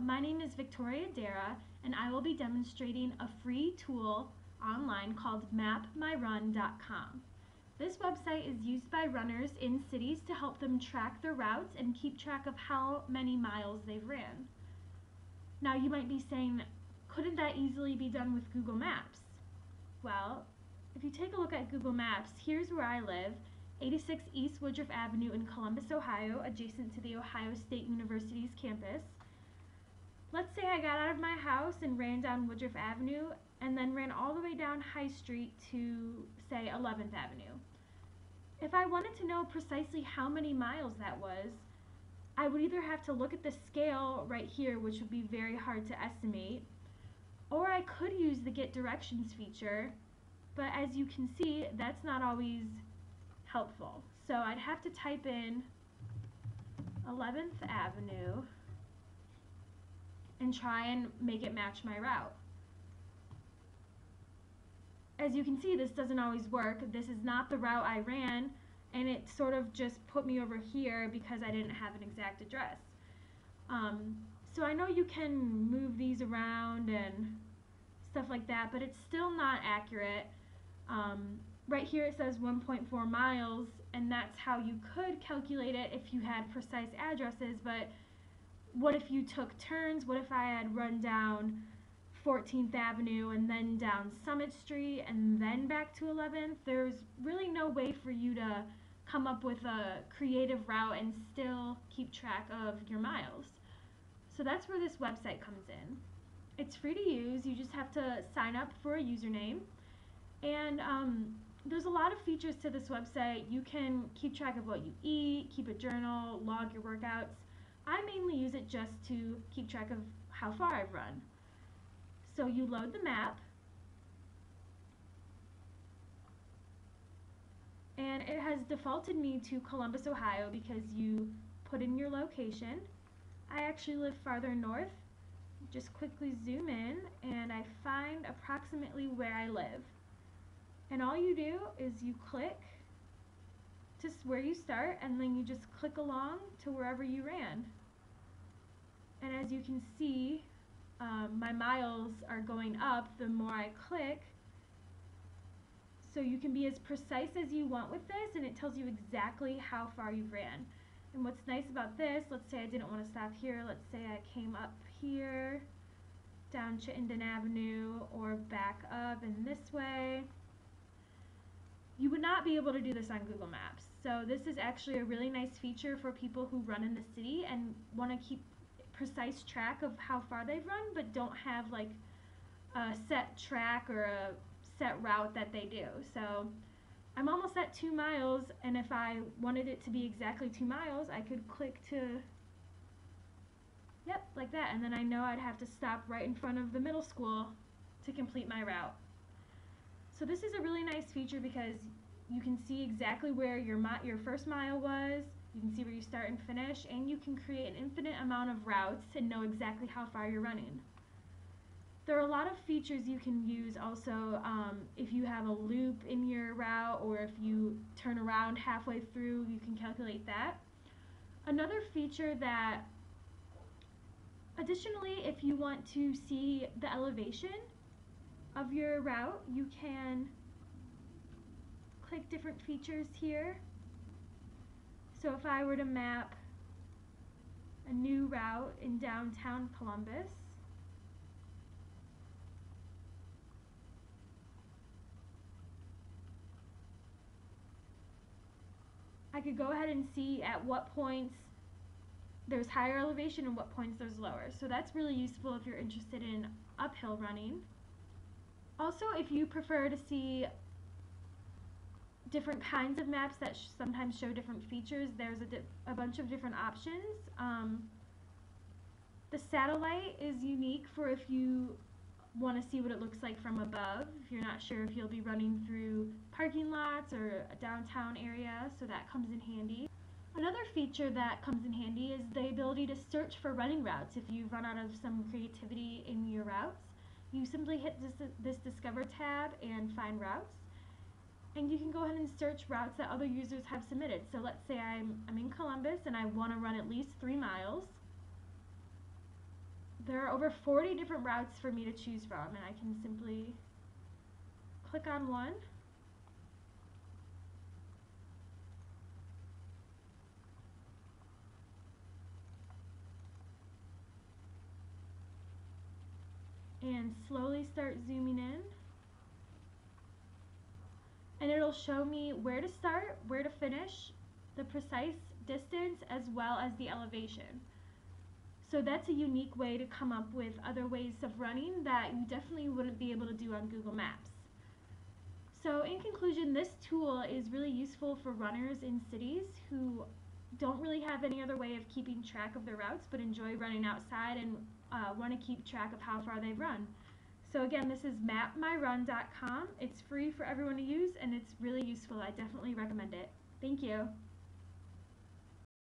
my name is Victoria Dara, and I will be demonstrating a free tool online called MapMyRun.com. This website is used by runners in cities to help them track their routes and keep track of how many miles they've ran. Now you might be saying, couldn't that easily be done with Google Maps? Well, if you take a look at Google Maps, here's where I live, 86 East Woodruff Avenue in Columbus, Ohio, adjacent to the Ohio State University's campus. Let's say I got out of my house and ran down Woodruff Avenue and then ran all the way down High Street to, say, 11th Avenue. If I wanted to know precisely how many miles that was, I would either have to look at the scale right here, which would be very hard to estimate, or I could use the Get Directions feature, but as you can see, that's not always helpful. So I'd have to type in 11th Avenue and try and make it match my route. As you can see, this doesn't always work. This is not the route I ran, and it sort of just put me over here because I didn't have an exact address. So I know you can move these around and stuff like that, but it's still not accurate. Right here it says 1.4 miles, and that's how you could calculate it if you had precise addresses, but what if you took turns? What if I had run down 14th Avenue and then down Summit Street and then back to 11th? There's really no way for you to come up with a creative route and still keep track of your miles. So that's where this website comes in. It's free to use. You just have to sign up for a username, and there's a lot of features to this website. You can keep track of what you eat, keep a journal, log your workouts. I mainly use it just to keep track of how far I've run. So you load the map, and it has defaulted me to Columbus, Ohio because you put in your location. I actually live farther north. Just quickly zoom in and I find approximately where I live. And all you do is you click to where you start, and then you just click along to wherever you ran. And as you can see, my miles are going up the more I click. So you can be as precise as you want with this, and it tells you exactly how far you've ran. And what's nice about this, let's say I didn't want to stop here, let's say I came up here, down Chittenden Avenue, or back up in this way. You would not be able to do this on Google Maps. So this is actually a really nice feature for people who run in the city and want to keep precise track of how far they've run, but don't have like a set track or a set route that they do. So I'm almost at 2 miles, and if I wanted it to be exactly 2 miles, I could click to, yep, like that, and then I know I'd have to stop right in front of the middle school to complete my route. So this is a really nice feature because you can see exactly where your first mile was, you can see where you start and finish, and you can create an infinite amount of routes and know exactly how far you're running. There are a lot of features you can use also if you have a loop in your route, or if you turn around halfway through, you can calculate that. Another feature that, additionally, if you want to see the elevation of your route, you can click different features here. So if I were to map a new route in downtown Columbus, I could go ahead and see at what points there's higher elevation and what points there's lower. So that's really useful if you're interested in uphill running. Also, if you prefer to see different kinds of maps that sometimes show different features, there's a bunch of different options. The satellite is unique for if you want to see what it looks like from above, if you're not sure if you'll be running through parking lots or a downtown area, so that comes in handy. Another feature that comes in handy is the ability to search for running routes. If you run out of some creativity in your routes, you simply hit this Discover tab and find routes, and you can go ahead and search routes that other users have submitted. So let's say I'm in Columbus and I want to run at least 3 miles. there are over 40 different routes for me to choose from, and I can simply click on one. And slowly start zooming in. And it'll show me where to start, where to finish, the precise distance, as well as the elevation. So that's a unique way to come up with other ways of running that you definitely wouldn't be able to do on Google Maps. So in conclusion, this tool is really useful for runners in cities who don't really have any other way of keeping track of their routes but enjoy running outside and want to keep track of how far they've run. So again, this is MapMyRun.com. It's free for everyone to use and it's really useful. I definitely recommend it. Thank you.